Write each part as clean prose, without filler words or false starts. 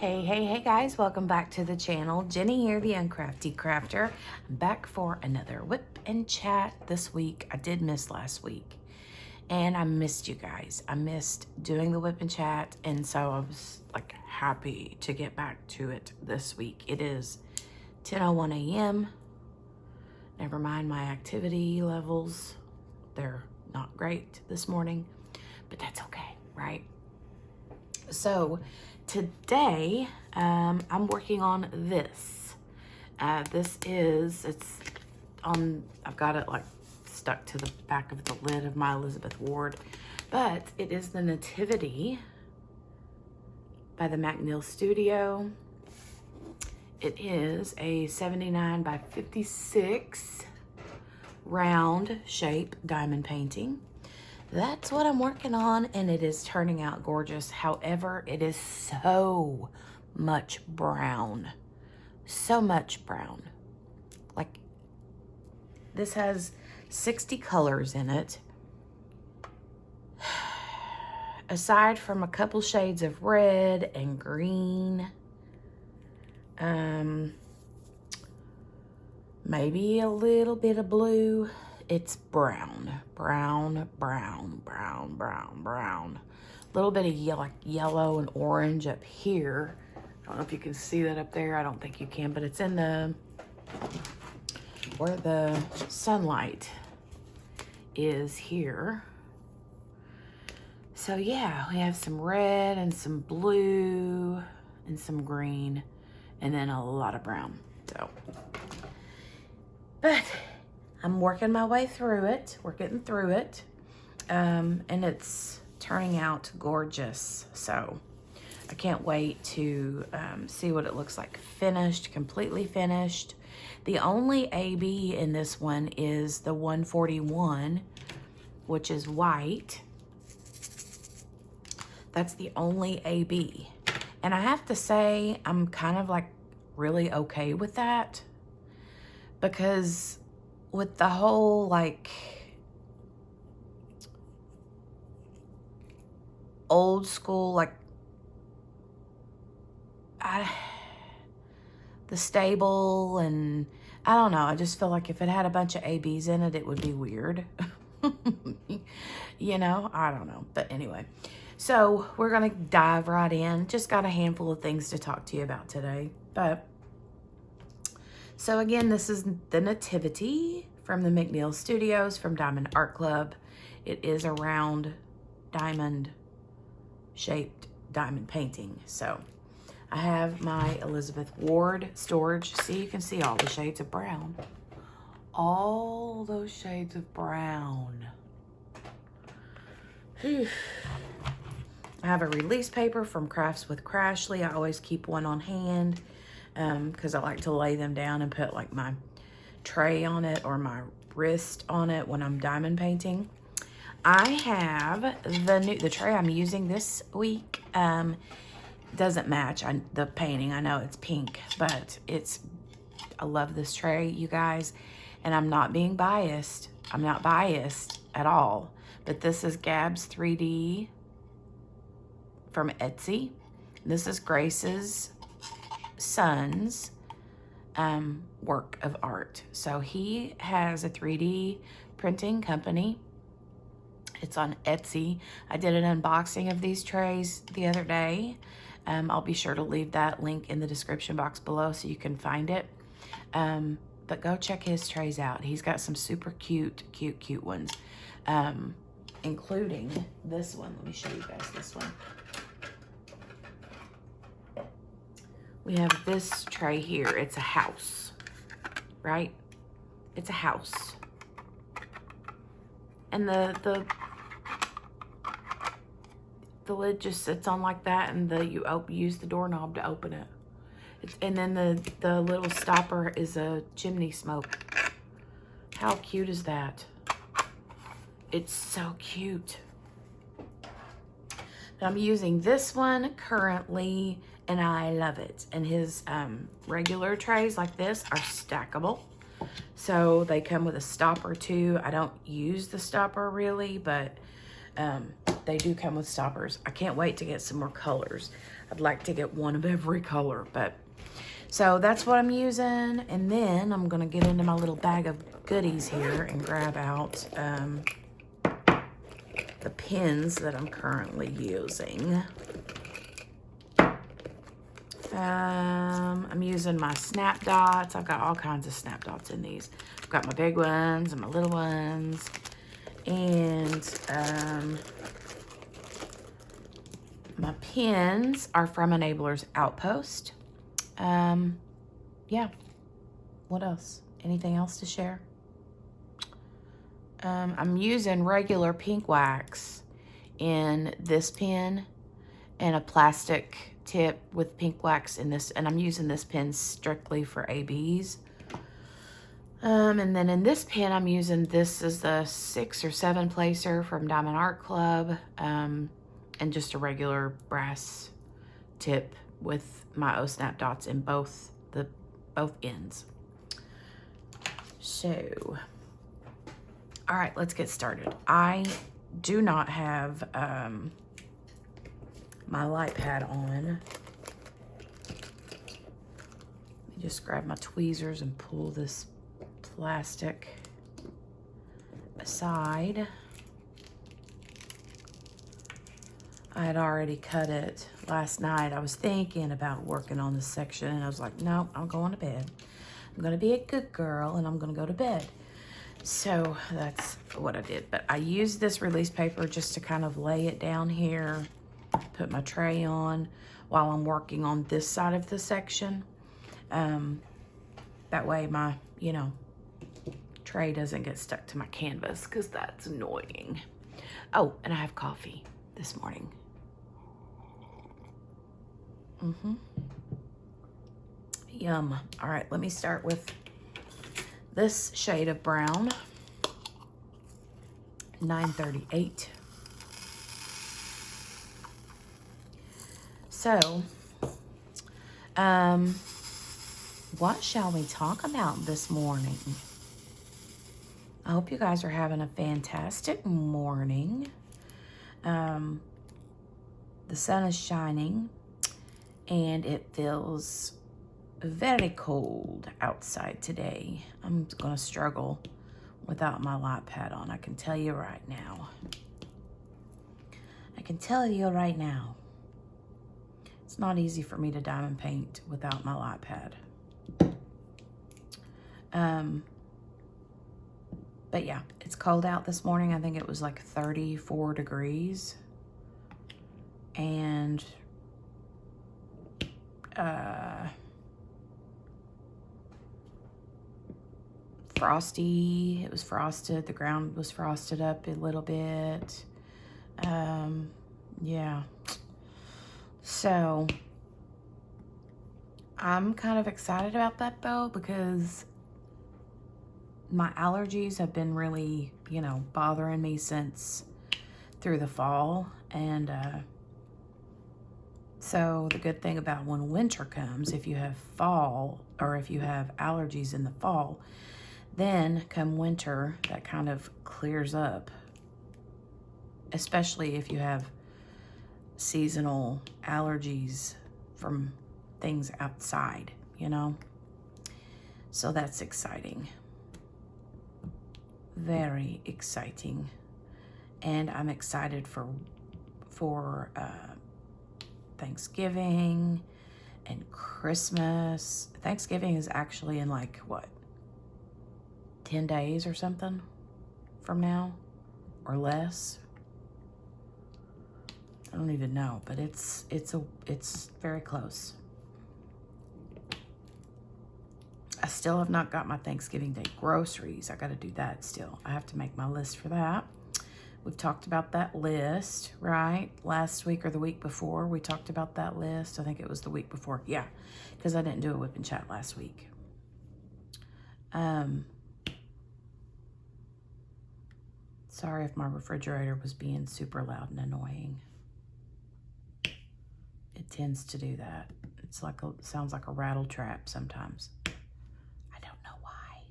Hey guys, welcome back to the channel. Jenny here, the Uncrafty Crafter. I'm back for another whip and chat this week. I did miss last week and I missed you guys. I missed doing the whip and chat, and so I was like happy to get back to it this week. It is 10:01 a.m. Never mind my activity levels. They're not great this morning, but that's okay, right? So today, I'm working on this. It's on, I've got it like stuck to the back of the lid of my Elizabeth Ward, but it is the Nativity by the McNeil Studio. It is a 79 by 56 round shape diamond painting. That's what I'm working on, and it is turning out gorgeous. However, it is so much brown. So much brown. Like, this has 60 colors in it. Aside from a couple shades of red and green. Maybe a little bit of blue. It's brown. A little bit of yellow and orange up here. I don't know if you can see that up there. I don't think you can, but it's in the, where the sunlight is here. So yeah, we have some red and some blue and some green and then a lot of brown. So, but I'm working my way through it. We're getting through it. And it's turning out gorgeous. So I can't wait to see what it looks like finished, completely finished. The only AB in this one is the 141, which is white. That's the only AB. And I have to say, I'm kind of like really okay with that, because with the whole like old school, like the stable, and I don't know, I just feel like if it had a bunch of ABs in it, it would be weird. You know, I don't know. But anyway, so we're gonna dive right in. Just got a handful of things to talk to you about today. But so again, this is the Nativity from the McNeil Studios from Diamond Art Club. It is a round diamond shaped diamond painting. So I have my Elizabeth Ward storage. See, you can see all the shades of brown. All those shades of brown. Whew. I have a release paper from Crafts with Crashly. I always keep one on hand because I like to lay them down and put like my tray on it or my wrist on it when I'm diamond painting. I have the tray I'm using this week. Doesn't match the painting. I know it's pink, but I love this tray, you guys, and I'm not being biased. I'm not biased at all, but this is Gab's 3D from Etsy. This is Grace's son's work of art. So he has a 3D printing company. It's on Etsy. I did an unboxing of these trays the other day. I'll be sure to leave that link in the description box below so you can find it. But go check his trays out. He's got some super cute ones, including this one. Let me show you guys this one. We have this tray here. It's a house, right? It's a house. And the lid just sits on like that, and you use the doorknob to open it. And then the little stopper is a chimney smoke. How cute is that? It's so cute. I'm using this one currently, and I love it. And his regular trays like this are stackable. So they come with a stopper too. I don't use the stopper really, but they do come with stoppers. I can't wait to get some more colors. I'd like to get one of every color, but so that's what I'm using. And then I'm gonna get into my little bag of goodies here and grab out the pens that I'm currently using. I'm using my snap dots. I've got all kinds of snap dots in these. I've got my big ones and my little ones. And my pens are from Enabler's Outpost. Yeah. What else? Anything else to share? I'm using regular pink wax in this pen and a plastic tip with pink wax in this, and I'm using this pen strictly for ABs. And then in this pen, I'm using, this is the 6 or 7 placer from Diamond Art Club, and just a regular brass tip with my O Snap dots in both ends. So, all right, let's get started. I do not have my light pad on. Let me just grab my tweezers and pull this plastic aside. I had already cut it last night. I was thinking about working on this section, and I was like, no, I'm going to bed. I'm gonna be a good girl, and I'm gonna go to bed. So that's what I did. But I used this release paper just to kind of lay it down here, put my tray on while I'm working on this side of the section. That way my, you know, tray doesn't get stuck to my canvas, because that's annoying. Oh, and I have coffee this morning. Yum. All right, let me start with this shade of brown, 938. So, what shall we talk about this morning? I hope you guys are having a fantastic morning. The sun is shining, and it feels very cold outside today. I'm gonna struggle without my light pad on. I can tell you right now. I can tell you right now. It's not easy for me to diamond paint without my light pad. But yeah, it's cold out this morning. I think it was like 34 degrees. And frosty. It was frosted. The ground was frosted up a little bit. Yeah. So I'm kind of excited about that though, because my allergies have been really, you know, bothering me since through the fall. And so the good thing about when winter comes, if you have fall, or if you have allergies in the fall, then come winter, that kind of clears up, especially if you have seasonal allergies from things outside, you know? So that's exciting. Very exciting. And I'm excited for Thanksgiving and Christmas. Thanksgiving is actually in like, what, 10 days or something from now, or less. I don't even know, but it's very close. I still have not got my Thanksgiving Day groceries. I got to do that still. I have to make my list for that. We've talked about that list, right? Last week or the week before, we talked about that list. I think it was the week before. Yeah, because I didn't do a whip and chat last week. Sorry if my refrigerator was being super loud and annoying. It tends to do that. It's like sounds like a rattle trap sometimes. I don't know why.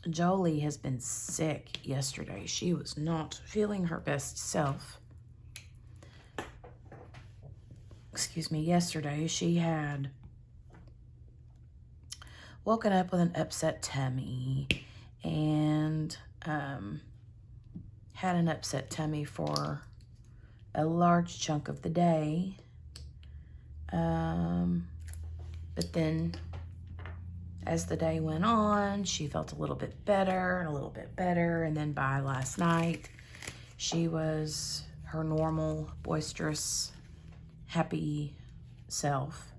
Jolie has been sick yesterday. She was not feeling her best self. Excuse me, yesterday she had woken up with an upset tummy and had an upset tummy for a large chunk of the day. But then as the day went on, she felt a little bit better and a little bit better. And then by last night, she was her normal, boisterous, happy self.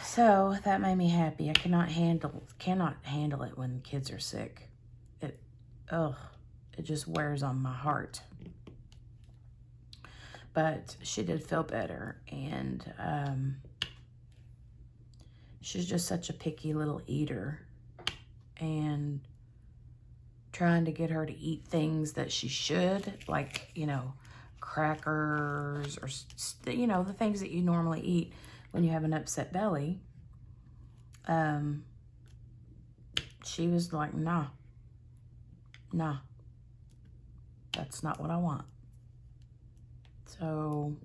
So that made me happy. I cannot handle it when kids are sick. It just wears on my heart. But she did feel better, and she's just such a picky little eater, and trying to get her to eat things that she should, like, you know, crackers or, you know, the things that you normally eat when you have an upset belly. She was like, nah, that's not what I want. So,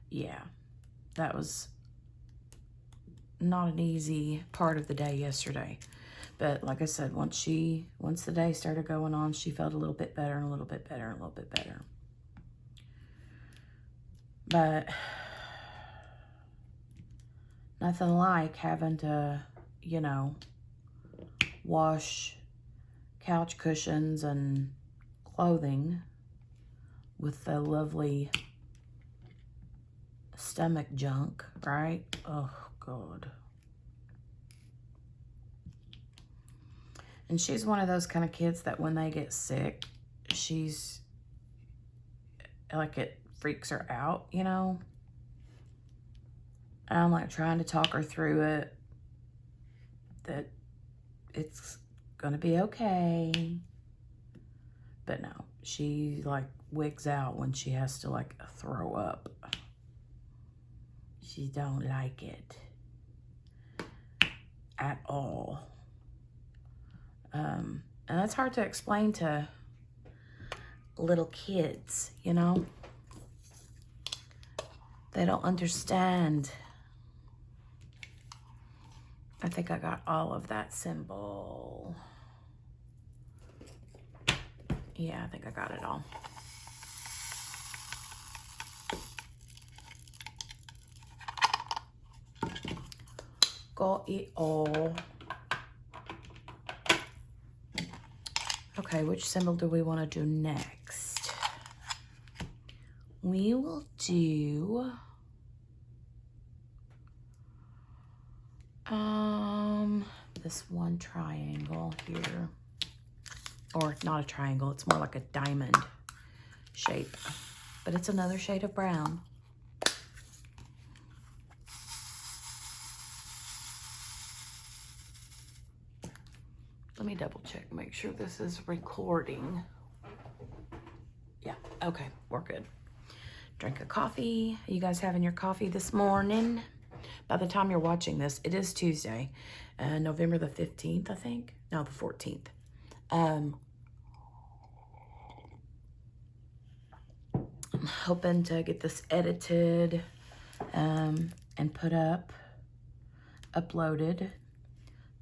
yeah, that was not an easy part of the day yesterday. But like I said, once the day started going on, she felt a little bit better and a little bit better and a little bit better. But nothing like having to, you know, wash couch cushions and clothing with the lovely stomach junk, right? Oh, God. And she's one of those kind of kids that when they get sick, she's like, it freaks her out, you know? And I'm like trying to talk her through it, that it's gonna be okay. But no, she like wigs out when she has to like throw up. She don't like it at all. And that's hard to explain to little kids, you know? They don't understand. I think I got all of that symbol. Yeah, I think I got it all. Got it all. Okay, which symbol do we want to do next? We will do this one triangle here. Or not a triangle, it's more like a diamond shape. But it's another shade of brown. Let me double check, make sure this is recording. Yeah, okay, we're good. Drink a coffee. Are you guys having your coffee this morning? By the time you're watching this, it is Tuesday, November the 15th, I think. No, the 14th. I'm hoping to get this edited and put up, uploaded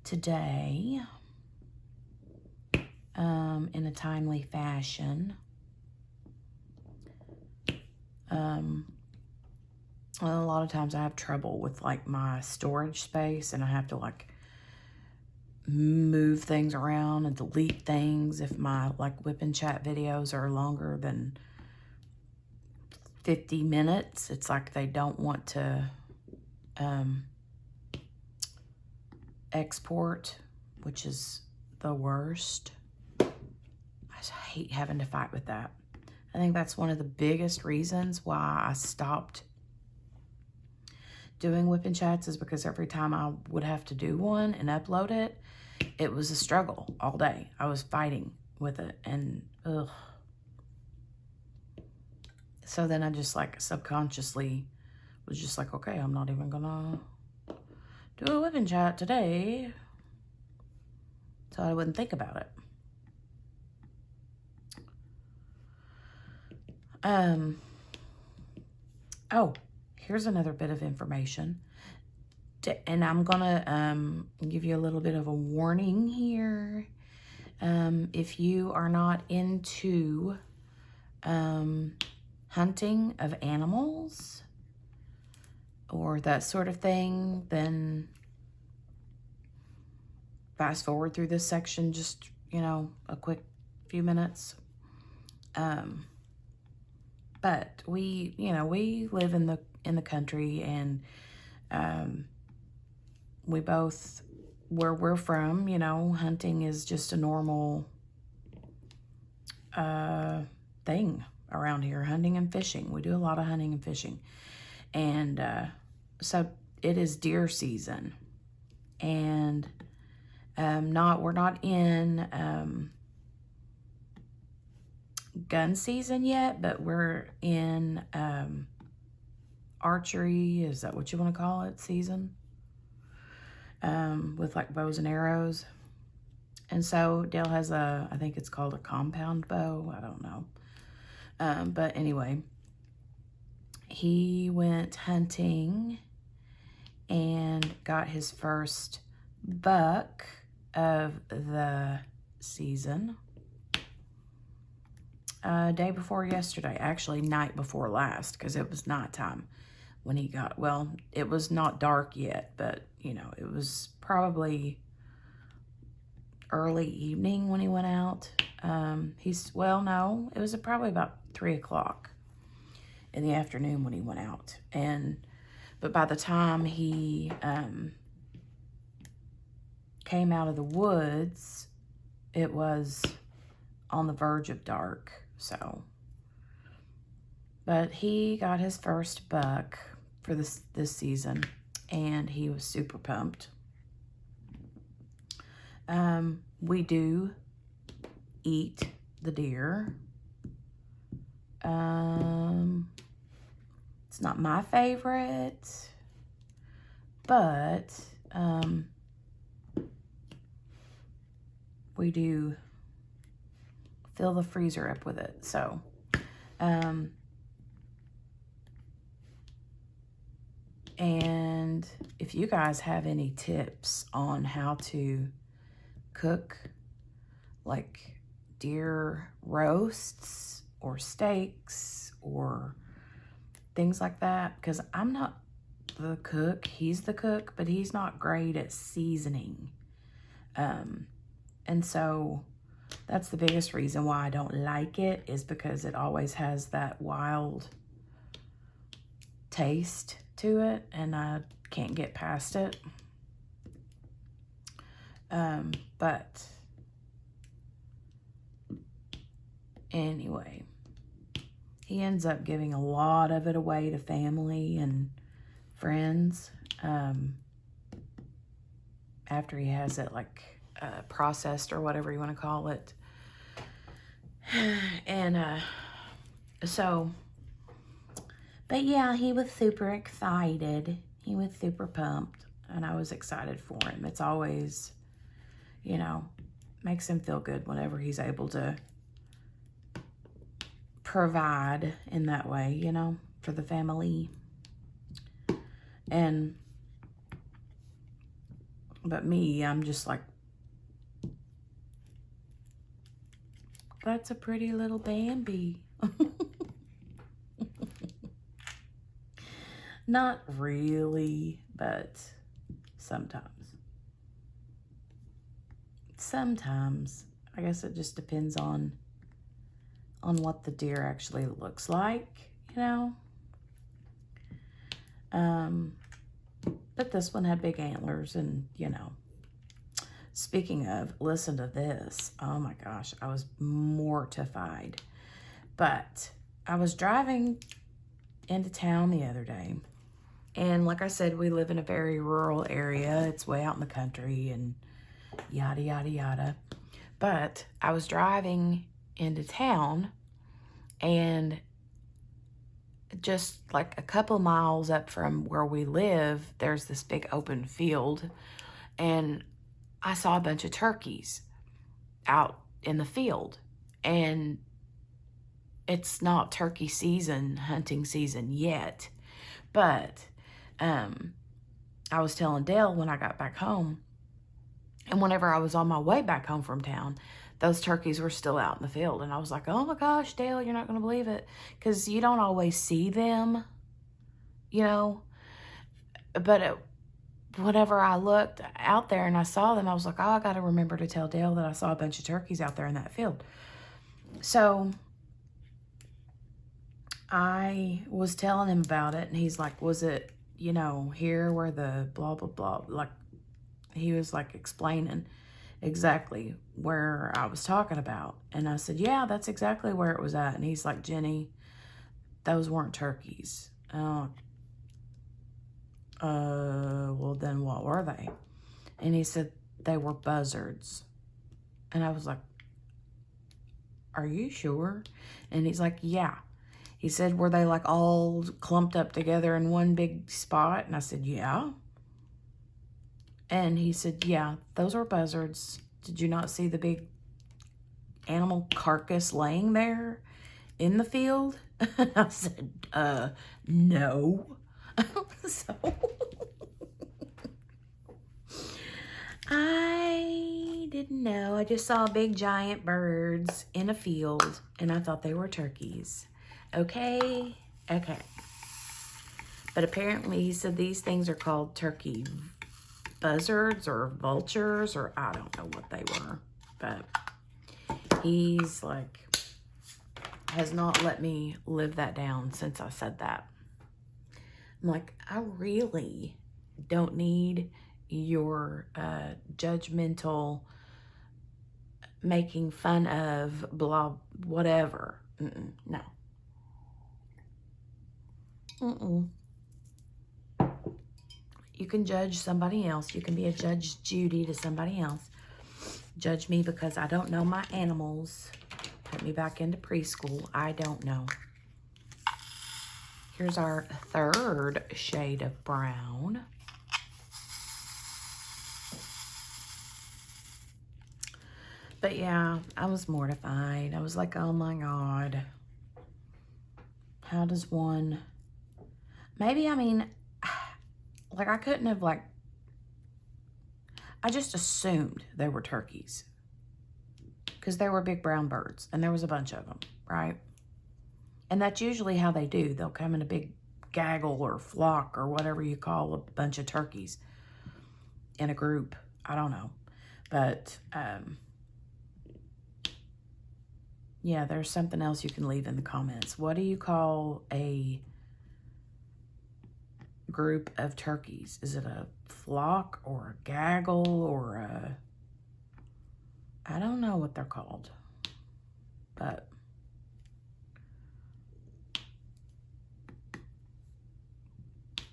today in a timely fashion. Well, a lot of times I have trouble with like my storage space, and I have to like move things around and delete things if my like WIP and chat videos are longer than 50 minutes. It's like they don't want to export, which is the worst. I just hate having to fight with that. I think that's one of the biggest reasons why I stopped doing WIP and chats, is because every time I would have to do one and upload it, it was a struggle all day. I was fighting with it, and ugh. So then I just like subconsciously was just like, okay, I'm not even gonna do a WIP and chat today. so I wouldn't think about it. Oh, here's another bit of information. And I'm gonna give you a little bit of a warning here. If you are not into hunting of animals or that sort of thing, then fast forward through this section, just, you know, a quick few minutes. But we, you know, we live in the country, and we both, where we're from, you know, hunting is just a normal thing around here. Hunting and fishing. We do a lot of hunting and fishing. And so it is deer season. And we're not in gun season yet, but we're in archery, is that what you want to call it, season? With like bows and arrows. And so Dale has I think it's called a compound bow. I don't know. But anyway, he went hunting and got his first buck of the season. Day before yesterday, actually night before last, because it was nighttime when he got, well, it was not dark yet, but, you know, it was probably early evening when he went out. Well, no, it was probably about 3 o'clock in the afternoon when he went out. But by the time he came out of the woods, it was on the verge of dark. So, but he got his first buck for this season, and he was super pumped. We do eat the deer. It's not my favorite, but we do fill the freezer up with it. So, and if you guys have any tips on how to cook like deer roasts or steaks or things like that, because I'm not the cook, he's the cook, but he's not great at seasoning. And so that's the biggest reason why I don't like it, is because it always has that wild taste to it, and I can't get past it. But anyway, he ends up giving a lot of it away to family and friends after he has it like processed or whatever you want to call it. And so, but yeah, he was super excited. He was super pumped, and I was excited for him. It's always, you know, makes him feel good whenever he's able to provide in that way, you know, for the family. But me, I'm just like, that's a pretty little Bambi. Not really, but sometimes. Sometimes. I guess it just depends on what the deer actually looks like, you know. But this one had big antlers, and, you know. Speaking of, listen to this. Oh my gosh, I was mortified. But I was driving into town the other day, and like I said, we live in a very rural area. It's way out in the country and yada, yada, yada. But I was driving into town, and just like a couple miles up from where we live, there's this big open field, and I saw a bunch of turkeys out in the field, and it's not turkey season, hunting season yet, but I was telling Dale when I got back home, and whenever I was on my way back home from town, those turkeys were still out in the field. And I was like, oh my gosh, Dale, you're not going to believe it. Because you don't always see them, you know. But whenever I looked out there and I saw them, I was like, oh, I got to remember to tell Dale that I saw a bunch of turkeys out there in that field. So I was telling him about it, and he's like, was it, you know, here where the blah, blah, blah, like, he was like explaining exactly where I was talking about. And I said, yeah, that's exactly where it was at. And he's like, Jenny, those weren't turkeys. Well, then what were they? And he said, they were buzzards. And I was like, are you sure? And he's like, yeah. He said, were they like all clumped up together in one big spot? And I said, yeah. And he said, yeah, those are buzzards. Did you not see the big animal carcass laying there in the field? I said, no. So I didn't know. I just saw big giant birds in a field, and I thought they were turkeys. Okay. But apparently he said these things are called turkey buzzards or vultures, or I don't know what they were. But he's like, has not let me live that down since I said that. I'm like, I really don't need your judgmental, making fun of, blah, whatever. No. You can judge somebody else. You can be a Judge Judy to somebody else. Judge me because I don't know my animals. Put me back into preschool. I don't know. Here's our third shade of brown. But yeah, I was mortified. I was like, oh my God. How does one... Maybe, I mean, like I couldn't have like... I just assumed they were turkeys. Because they were big brown birds. And there was a bunch of them, right? And that's usually how they do. They'll come in a big gaggle or flock or whatever you call a bunch of turkeys in a group. I don't know. But, yeah, there's something else you can leave in the comments. What do you call a group of turkeys? Is it a flock or a gaggle or a... I don't know what they're called. But...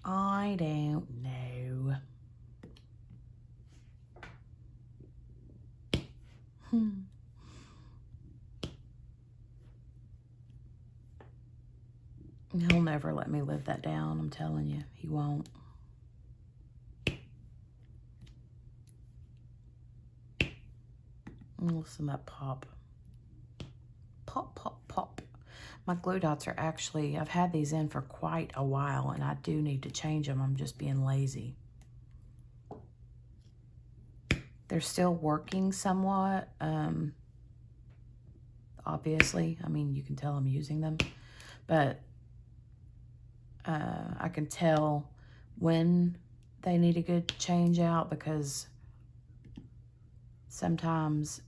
I don't know. He'll never let me live that down, I'm telling you. He won't. Listen to that pop. Pop, pop, pop. My glue dots are actually, I've had these in for quite a while, and I do need to change them. I'm just being lazy. They're still working somewhat. Obviously, I mean, you can tell I'm using them. But I can tell when they need a good change out, because sometimes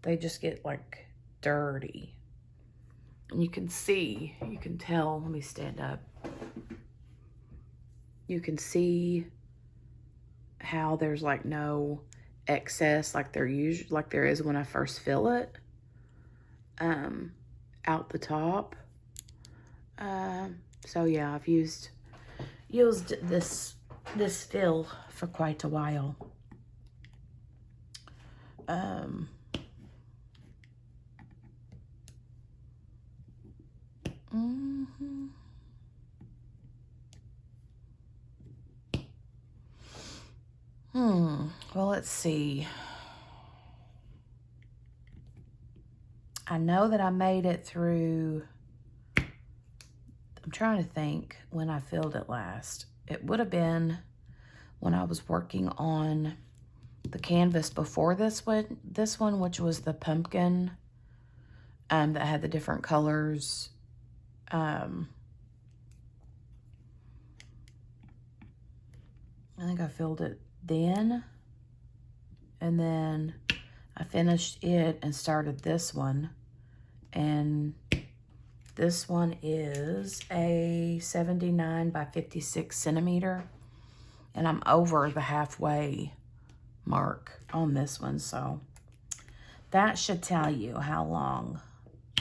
they just get like dirty. And you can see, you can tell, let me stand up. You can see how there's like no excess like there is when I first fill it out the top. So yeah, I've used this fill for quite a while. let's see. I know that I made it through, I'm trying to think when I filled it last. It would have been when I was working on the canvas before this one, which was the pumpkin, that had the different colors. I think I filled it then, and then I finished it and started this one, and this one is a 79 by 56 centimeter, and I'm over the halfway mark on this one, so that should tell you how long,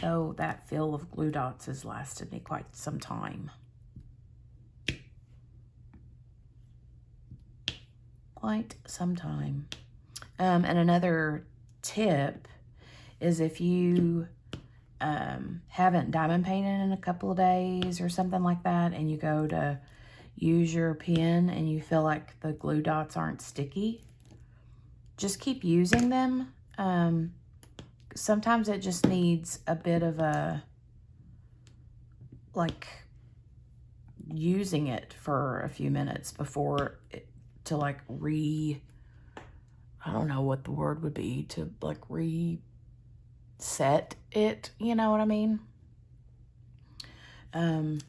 though that fill of glue dots has lasted me quite some time. Quite some time. And another tip is if you haven't diamond painted in a couple of days or something like that, and you go to use your pen and you feel like the glue dots aren't sticky, just keep using them. Sometimes it just needs a bit of a, like, using it for a few minutes before it, to like I don't know what the word would be, to like reset it, you know what I mean? I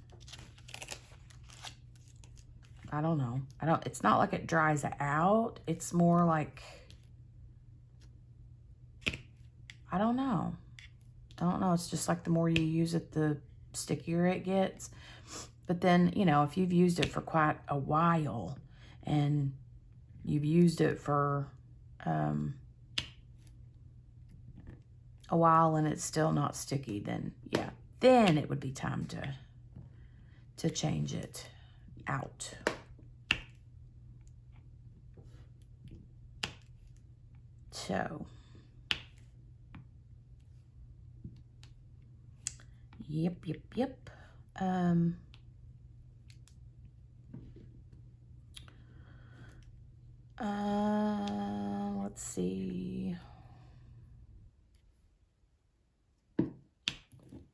don't know. It's not like it dries out. It's more like, I don't know. It's just like the more you use it, the stickier it gets. But then, you know, if you've used it for quite a while and you've used it for a while and it's still not sticky, then yeah, then it would be time to change it out. So, yep. Let's see.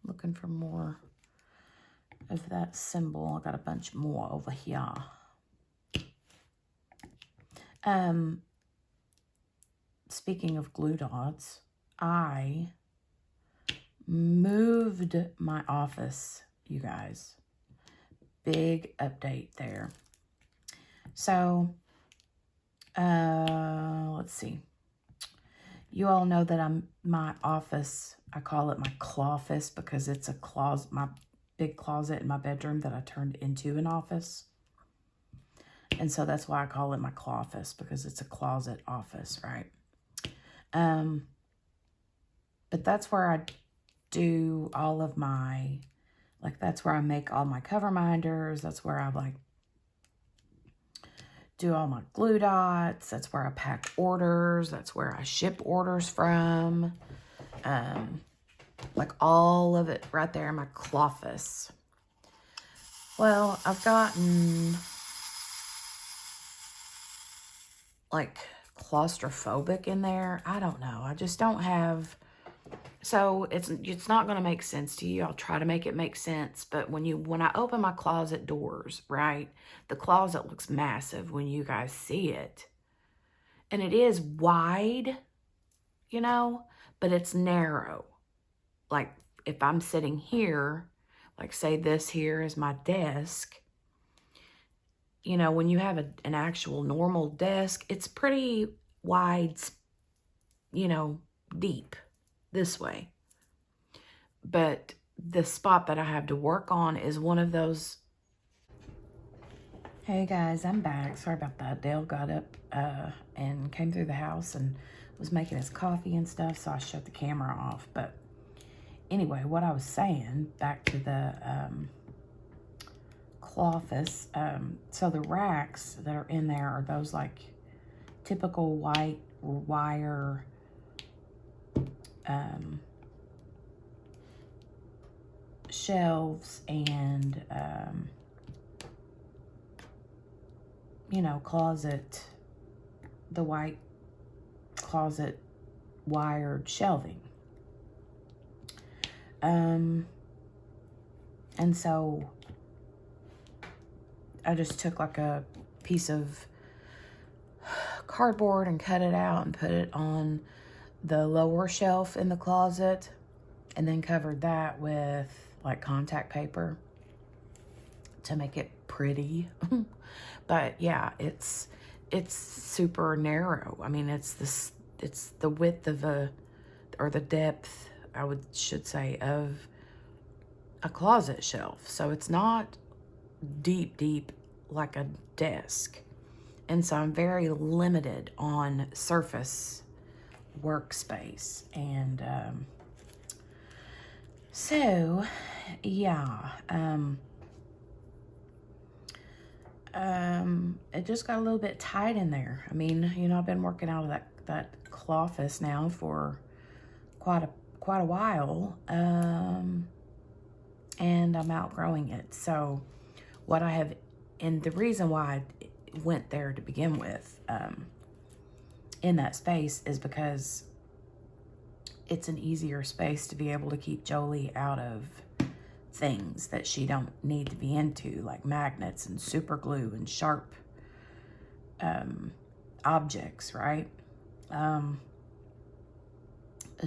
Looking for more of that symbol. I got a bunch more over here. Speaking of glue dots, I moved my office, you guys. Big update there. So, let's see. You all know that my office, I call it my clawfist because it's a closet, my big closet in my bedroom that I turned into an office. And so that's why I call it my clawfist, because it's a closet office, right? But that's where I do all of my, like, that's where I make all my cover minders. That's where I, like, do all my glue dots. That's where I pack orders. That's where I ship orders from. Like, all of it right there in my clawfist. Well, I've gotten, like, claustrophobic in there. I don't know. I just don't have, so it's not going to make sense to you. I'll try to make it make sense. But when I open my closet doors, right, the closet looks massive when you guys see it. And it is wide, you know, but it's narrow. Like, if I'm sitting here, like, say this here is my desk, you know, when you have an actual normal desk, it's pretty wide, you know, deep this way. But the spot that I have to work on is one of those. Hey guys, I'm back. Sorry about that. Dale got up and came through the house and was making his coffee and stuff, so I shut the camera off. But anyway, what I was saying, back to the clawfist. So the racks that are in there are those like typical white wire shelves and you know, closet, the white closet wired shelving. And so I just took like a piece of cardboard and cut it out and put it on the lower shelf in the closet, and then covered that with like contact paper to make it pretty. But yeah, it's super narrow. I mean, it's the width of or the depth, should say, of a closet shelf. So it's not deep like a desk. And so I'm very limited on surface workspace. And so yeah, it just got a little bit tight in there. I mean, you know, I've been working out of that cloffice now for quite a while, and I'm outgrowing it. So what I have, and the reason why I went there to begin with, in that space, is because it's an easier space to be able to keep Jolie out of things that she don't need to be into, like magnets and super glue and sharp objects, right?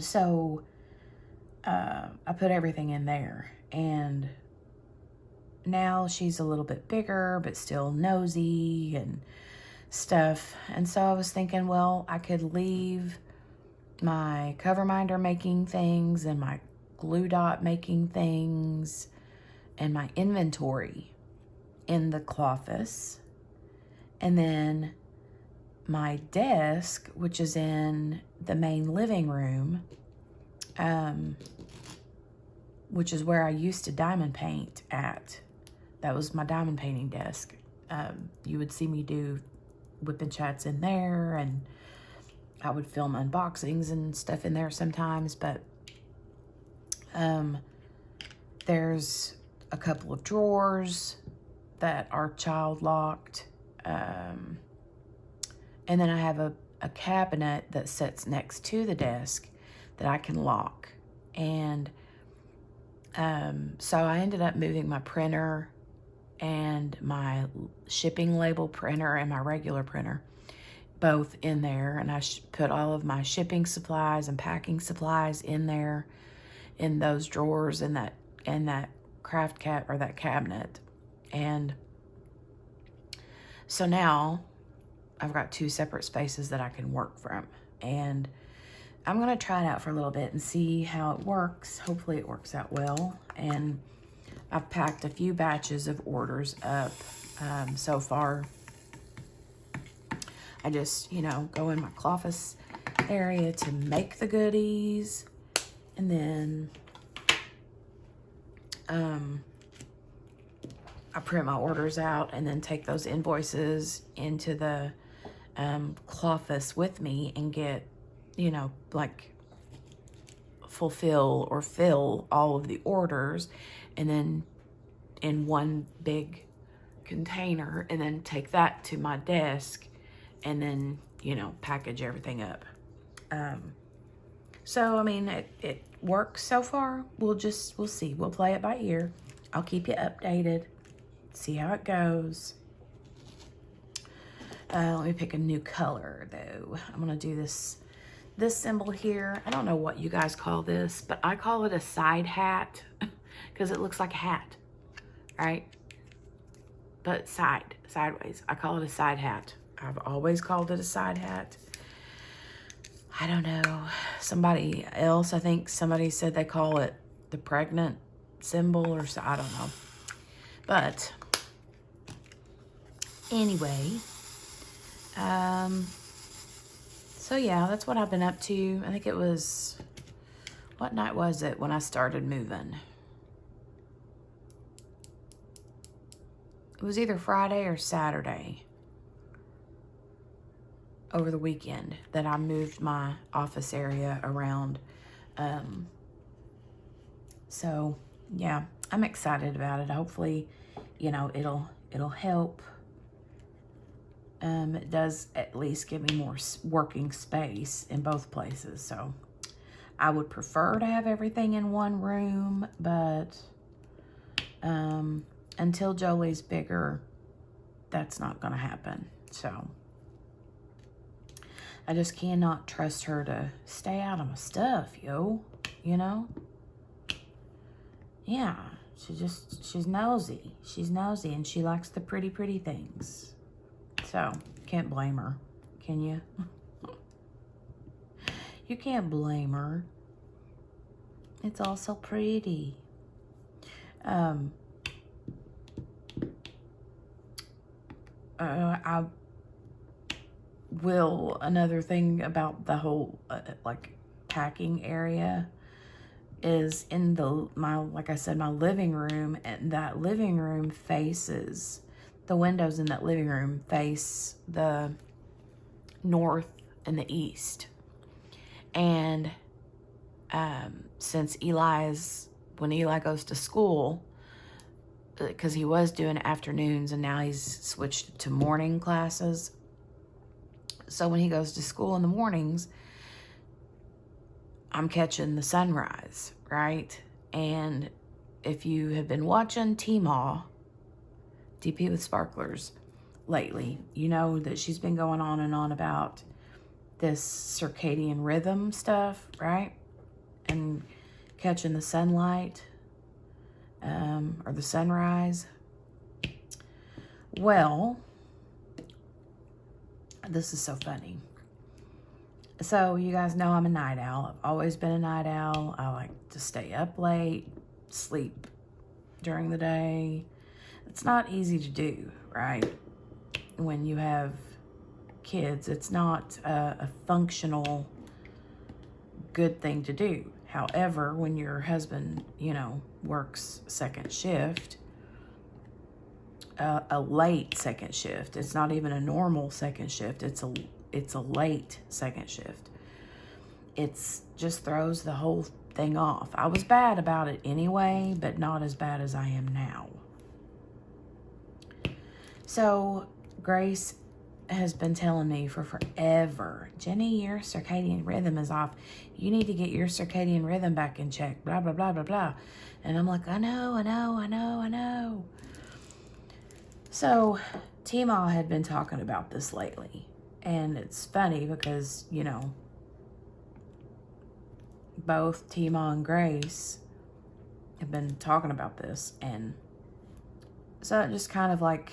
So I put everything in there, and now she's a little bit bigger, but still nosy and stuff. And so I was thinking, well, I could leave my cover minder making things and my glue dot making things and my inventory in the cloffice, and then my desk, which is in the main living room, which is where I used to diamond paint at. That was my diamond painting desk. You would see me do WIP and chats in there, and I would film unboxings and stuff in there sometimes. But there's a couple of drawers that are child locked. And then I have a cabinet that sits next to the desk that I can lock. And so I ended up moving my printer and my shipping label printer and my regular printer both in there. And I put all of my shipping supplies and packing supplies in there, in those drawers, in that craft that cabinet. And so now I've got 2 separate spaces that I can work from. And I'm gonna try it out for a little bit and see how it works. Hopefully it works out well. And I've packed a few batches of orders up so far. I just, you know, go in my cloffice area to make the goodies, and then I print my orders out and then take those invoices into the cloffice with me and get, you know, like fulfill or fill all of the orders, and then in one big container, and then take that to my desk, and then, you know, package everything up. So, I mean, it works so far. We'll see. We'll play it by ear. I'll keep you updated, see how it goes. Let me pick a new color, though. I'm gonna do this symbol here. I don't know what you guys call this, but I call it a side hat because it looks like a hat, right? But sideways. I call it a side hat. I've always called it a side hat. I don't know. Somebody else, I think somebody said they call it the pregnant symbol, or so, I don't know. But anyway, so yeah, that's what I've been up to. I think it was, what night was it when I started moving? It was either Friday or Saturday over the weekend that I moved my office area around. So yeah, I'm excited about it. Hopefully, you know, it'll help it does at least give me more working space in both places. So I would prefer to have everything in one room, but until Jolie's bigger, that's not going to happen. So I just cannot trust her to stay out of my stuff, you know? Yeah, she's nosy. She's nosy, and she likes the pretty, pretty things. So, can't blame her, can you? You can't blame her. It's all so pretty. I will, another thing about the whole, like, packing area is in like I said, my living room, and that living room faces, the windows in that living room face the north and the east. And since when Eli goes to school, because he was doing afternoons and now he's switched to morning classes. So when he goes to school in the mornings, I'm catching the sunrise, right? And if you have been watching T-Maw, DP with Sparklers, lately, you know that she's been going on and on about this circadian rhythm stuff, right? And catching the sunlight, or the sunrise. Well, this is so funny. So you guys know I'm a night owl. I've always been a night owl. I like to stay up late, sleep during the day. It's not easy to do, right? When you have kids, it's not a functional, good thing to do. However, when your husband, works second shift, a late second shift, it's not even a normal second shift, it's a late second shift. It's just throws the whole thing off. I was bad about it anyway, but not as bad as I am now. So Grace has been telling me for forever, Jenny, your circadian rhythm is off. You need to get your circadian rhythm back in check, blah, blah, blah, blah, blah. And I'm like, I know. So T-Maw had been talking about this lately. And it's funny because, both T-Maw and Grace have been talking about this. And so it just kind of like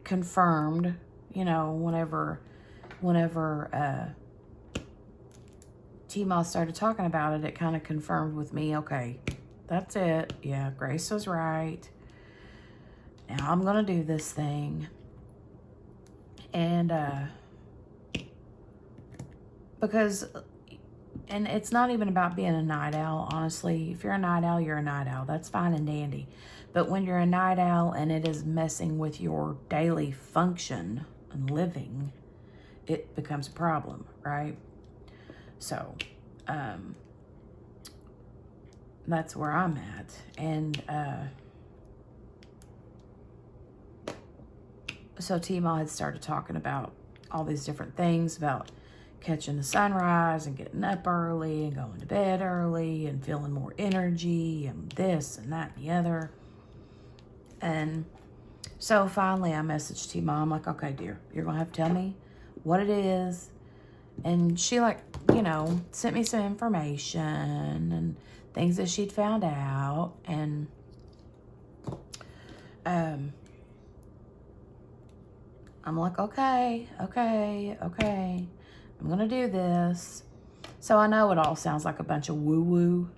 confirmed, whenever T-Maw started talking about it, it kind of confirmed with me, okay, that's it. Yeah, Grace was right. Now I'm going to do this thing. And, and it's not even about being a night owl, honestly. If you're a night owl, you're a night owl. That's fine and dandy. But when you're a night owl and it is messing with your daily function and living, it becomes a problem, right? So, that's where I'm at. And, so T-Maw had started talking about all these different things about catching the sunrise and getting up early and going to bed early and feeling more energy and this and that and the other. And so finally I messaged T-Maw. I'm like, okay, dear, you're going to have to tell me what it is. And she sent me some information and things that she'd found out. And, I'm like, okay. I'm going to do this. So I know it all sounds like a bunch of woo-woo,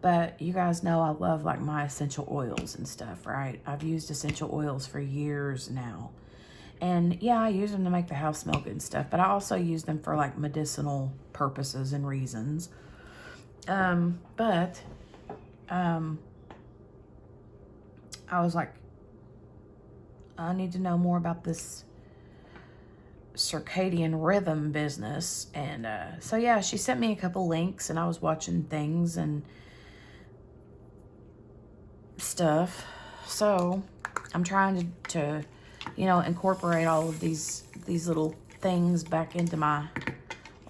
but you guys know I love like my essential oils and stuff, right? I've used essential oils for years now. And yeah, I use them to make the house smell good and stuff, but I also use them for like medicinal purposes and reasons. I was like, I need to know more about this circadian rhythm business. And so yeah, she sent me a couple links and I was watching things and stuff. So I'm trying to you know, incorporate all of these little things back into my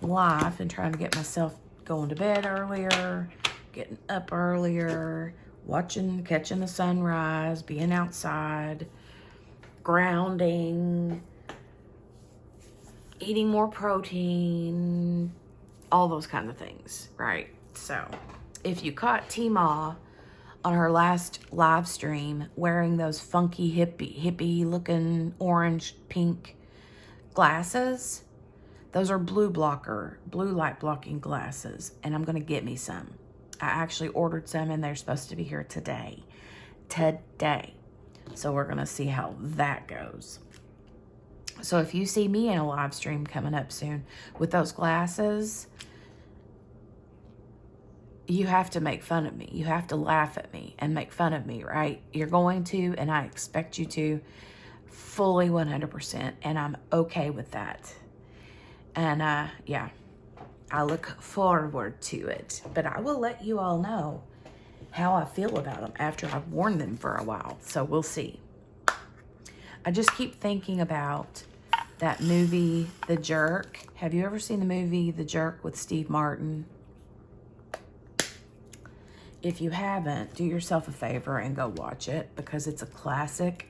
life and trying to get myself going to bed earlier, getting up earlier, catching the sunrise, being outside, grounding, eating more protein, all those kind of things, right? So if you caught Tima on her last live stream wearing those funky hippie looking orange pink glasses, those are blue light blocking glasses, and I'm gonna get me some. I actually ordered some and they're supposed to be here today. So we're gonna see how that goes. So if you see me in a live stream coming up soon with those glasses, you have to make fun of me. You have to laugh at me and make fun of me, right? You're going to, and I expect you to, fully 100%, and I'm okay with that. And yeah, I look forward to it. But I will let you all know how I feel about them after I've worn them for a while. So we'll see. I just keep thinking about that movie, The Jerk. Have you ever seen the movie The Jerk with Steve Martin? If you haven't, do yourself a favor and go watch it, because it's a classic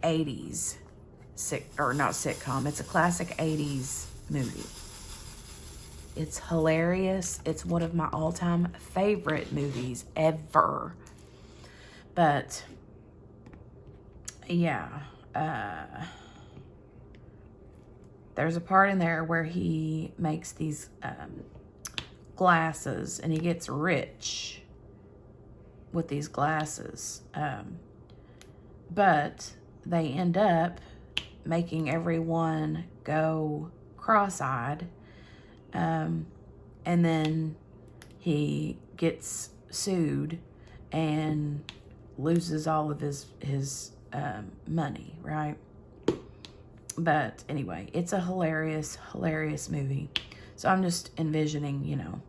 80s, not sitcom, it's a classic 80s movie. It's hilarious. It's one of my all-time favorite movies ever. But yeah, there's a part in there where he makes these glasses, and he gets rich with these glasses. But they end up making everyone go cross-eyed. And then he gets sued and loses all of his money, right? But anyway, it's a hilarious movie. So I'm just envisioning, you know,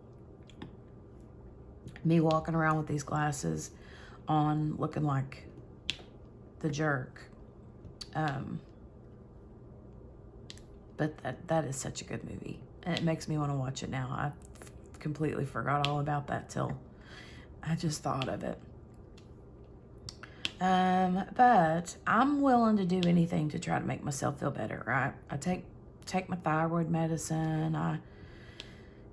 me walking around with these glasses on, looking like the jerk. But that is such a good movie, and it makes me want to watch it now. I completely forgot all about that till I just thought of it. But I'm willing to do anything to try to make myself feel better, right? I take my thyroid medicine, I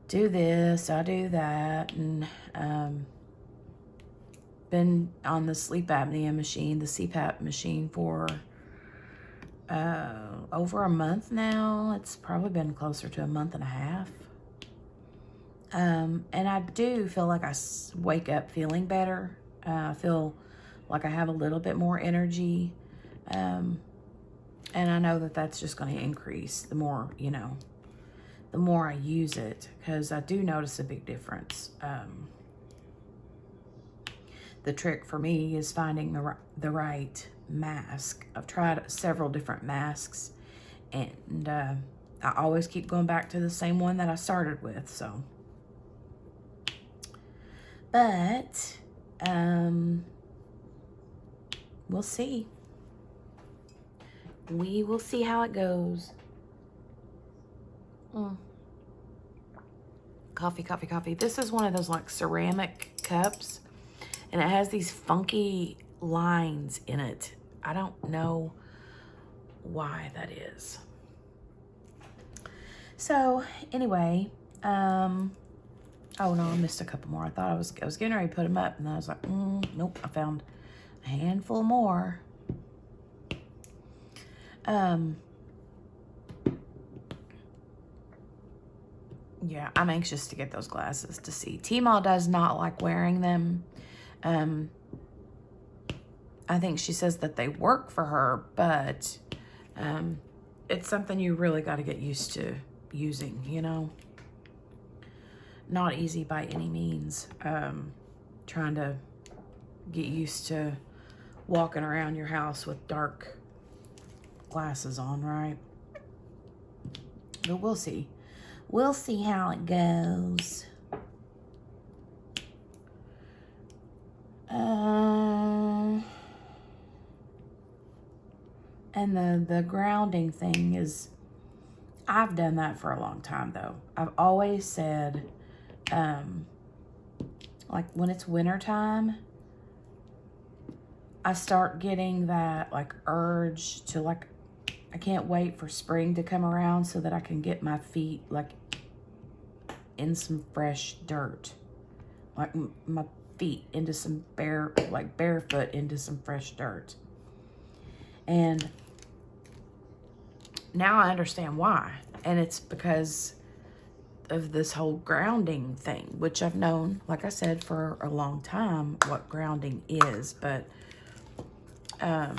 do this, I do that, and been on the sleep apnea machine, the CPAP machine, for over a month now. It's probably been closer to a month and a half. And I do feel like I wake up feeling better. I feel like I have a little bit more energy. And I know that that's just going to increase the more, you know, the more I use it, because I do notice a big difference. The trick for me is finding the right mask. I've tried several different masks, and I always keep going back to the same one that I started with, so. But, we'll see. We will see how it goes. Coffee. This is one of those like ceramic cups, and it has these funky lines in it. I don't know why that is. So anyway, oh no, I missed a couple more. I thought I was getting ready to put them up, and then I was like, nope, I found a handful more. Yeah, I'm anxious to get those glasses to see. T-Maw does not like wearing them. I think she says that they work for her, but it's something you really got to get used to using, you know? Not easy by any means. Trying to get used to walking around your house with dark glasses on, right? But we'll see. We'll see how it goes. And the grounding thing is, I've done that for a long time though. I've always said, like when it's winter time, I start getting that like urge to like, I can't wait for spring to come around so that I can get my feet like in some fresh dirt. Like my feet into some barefoot into some fresh dirt. And now I understand why. And it's because of this whole grounding thing, which I've known, like I said, for a long time what grounding is, but I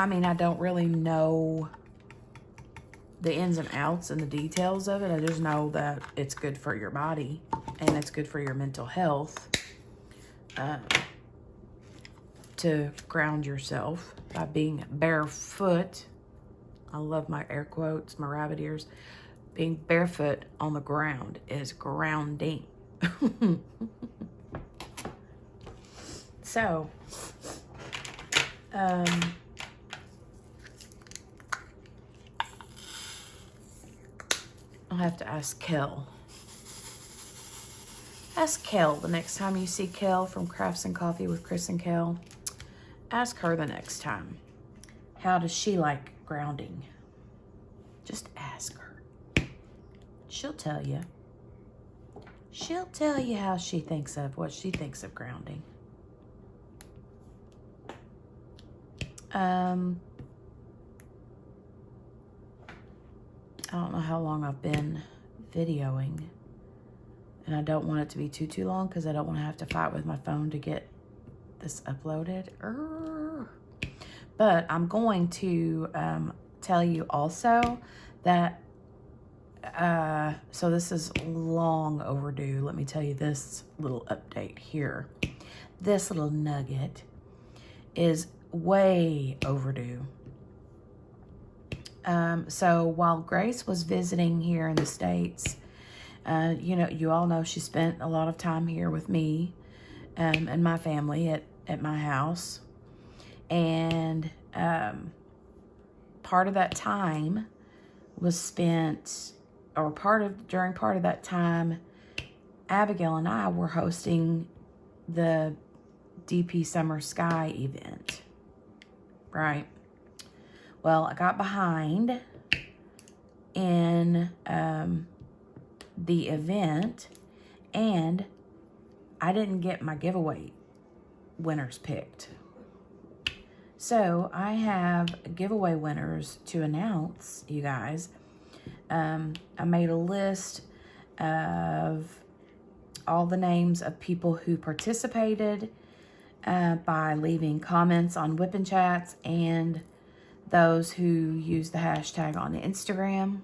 mean, I don't really know the ins and outs and the details of it. I just know that it's good for your body and it's good for your mental health to ground yourself by being barefoot. I love my air quotes, my rabbit ears. Being barefoot on the ground is grounding. So, I'll have to ask Kel. Ask Kel the next time you see Kel from Crafts and Coffee with Chris and Kel. Ask her the next time. How does she like grounding? Just ask her. She'll tell you. She'll tell you how she thinks of, what she thinks of grounding. I don't know how long I've been videoing, and I don't want it to be too long because I don't want to have to fight with my phone to get this uploaded. But I'm going to tell you also that so this is long overdue. Let me tell you this little update here. This little nugget is way overdue. So while Grace was visiting here in the States, you know, you all know she spent a lot of time here with me and my family at my house. And part of that time was spent, or during part of that time, Abigail and I were hosting the DP Summer Sky event, right? Well, I got behind in the event, and I didn't get my giveaway winners picked. So I have giveaway winners to announce, you guys. I made a list of all the names of people who participated by leaving comments on WIP and chats, and those who use the hashtag on Instagram.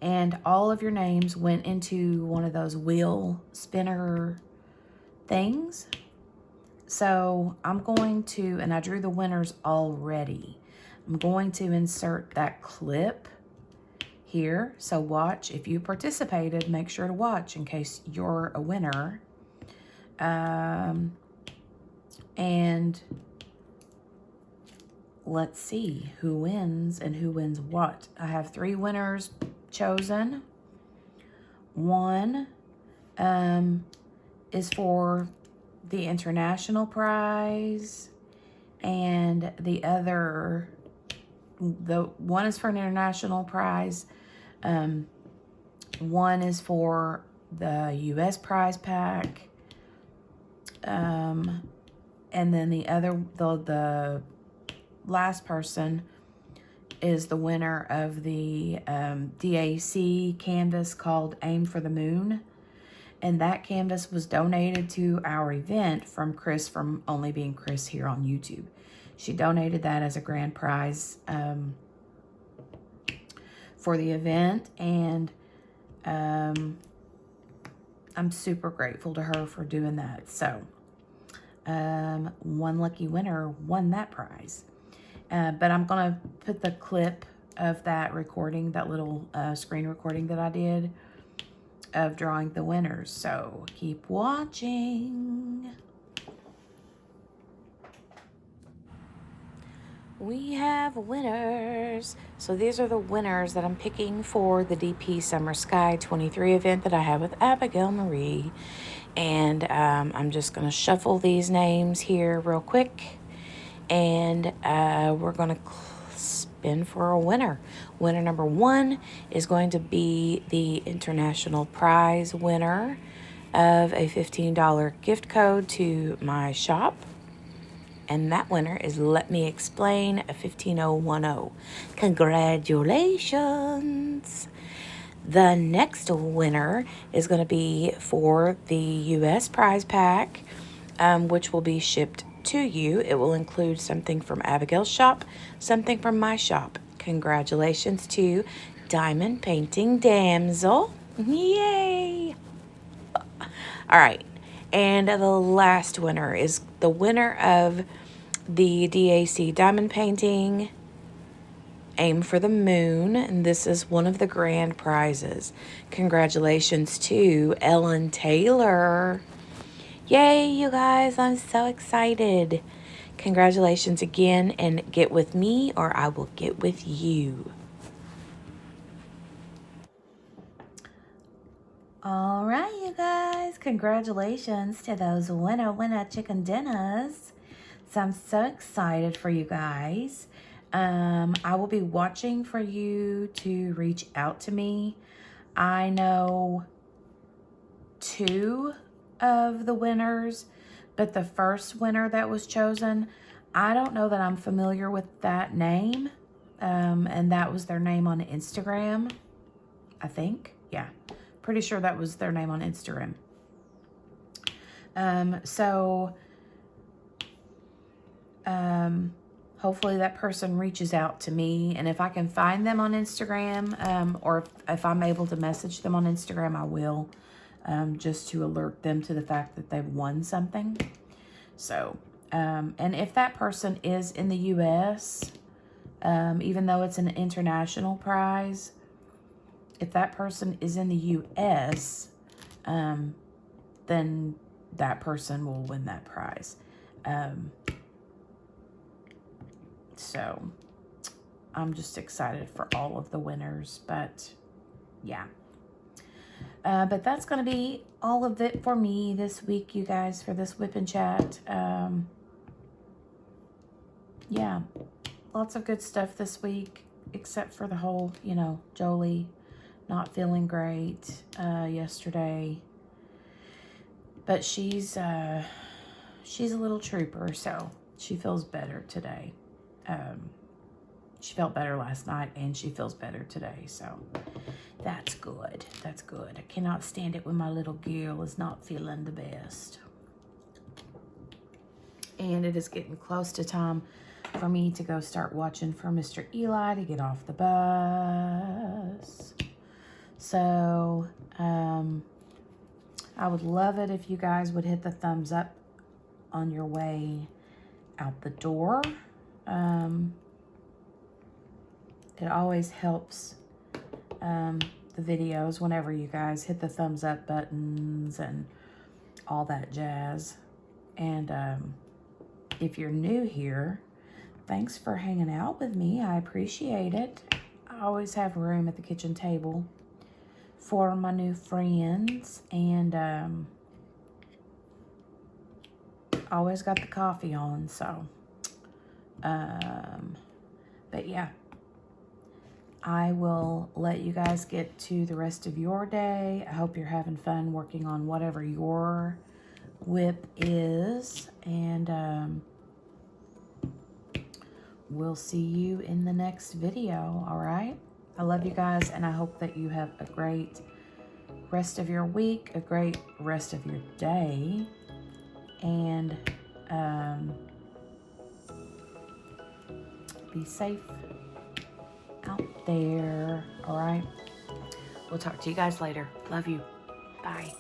And all of your names went into one of those wheel spinner things. So I'm going to, and I drew the winners already. I'm going to insert that clip here. So watch, if you participated, make sure to watch in case you're a winner. And let's see who wins and who wins what. I have 3 winners chosen. One is for the international prize, and the other, one is for an international prize. One is for the US prize pack. And then the other, the last person is the winner of the DAC canvas called Aim for the Moon. And that canvas was donated to our event from Chris from Only Being Chris here on YouTube. She donated that as a grand prize for the event. And I'm super grateful to her for doing that. So one lucky winner won that prize. But I'm going to put the clip of that recording, that little screen recording that I did of drawing the winners. So keep watching. we have winners. So these are the winners that I'm picking for the DP Summer Sky 23 event that I have with Abigail Marie. And I'm just going to shuffle these names here real quick. And we're going to spin for a winner. Winner number 1 is going to be the international prize winner of a $15 gift code to my shop. And that winner is Let Me Explain, a 15010. Congratulations! The next winner is going to be for the U.S. prize pack, which will be shipped to you. It will include something from Abigail's shop, something from my shop. Congratulations to Diamond Painting Damsel. Yay! All right. And the last winner is the winner of the DAC diamond painting, Aim for the Moon. And this is one of the grand prizes. Congratulations to Ellen Taylor. Yay, you guys. I'm so excited. Congratulations again, and get with me or I will get with you. All right, you guys. Congratulations to those winner chicken dinners. So I'm so excited for you guys. I will be watching for you to reach out to me. I know 2 of the winners, but the first winner that was chosen, I don't know that I'm familiar with that name. And that was their name on Instagram, I think. Yeah, pretty sure that was their name on Instagram. Hopefully that person reaches out to me, and if I can find them on Instagram, or if I'm able to message them on Instagram, I will, just to alert them to the fact that they've won something. So, and if that person is in the U.S., even though it's an international prize, if that person is in the U.S., then that person will win that prize. So I'm just excited for all of the winners, but yeah. But that's going to be all of it for me this week, you guys, for this WIP and Chat. Yeah, lots of good stuff this week, except for the whole, Jolie not feeling great yesterday. But she's a little trooper, so she feels better today. She felt better last night, and she feels better today, so that's good. That's good. I cannot stand it when my little girl is not feeling the best. And it is getting close to time for me to go start watching for Mr. Eli to get off the bus. So, I would love it if you guys would hit the thumbs up on your way out the door. It always helps the videos whenever you guys hit the thumbs up buttons and all that jazz. And if you're new here, thanks for hanging out with me. I appreciate it. I always have room at the kitchen table for my new friends, and always got the coffee on, so but yeah, I will let you guys get to the rest of your day. I hope you're having fun working on whatever your WIP is, and we'll see you in the next video. All right, I love you guys, and I hope that you have a great rest of your week, a great rest of your day, and be safe out there. All right, we'll talk to you guys later. Love you. Bye.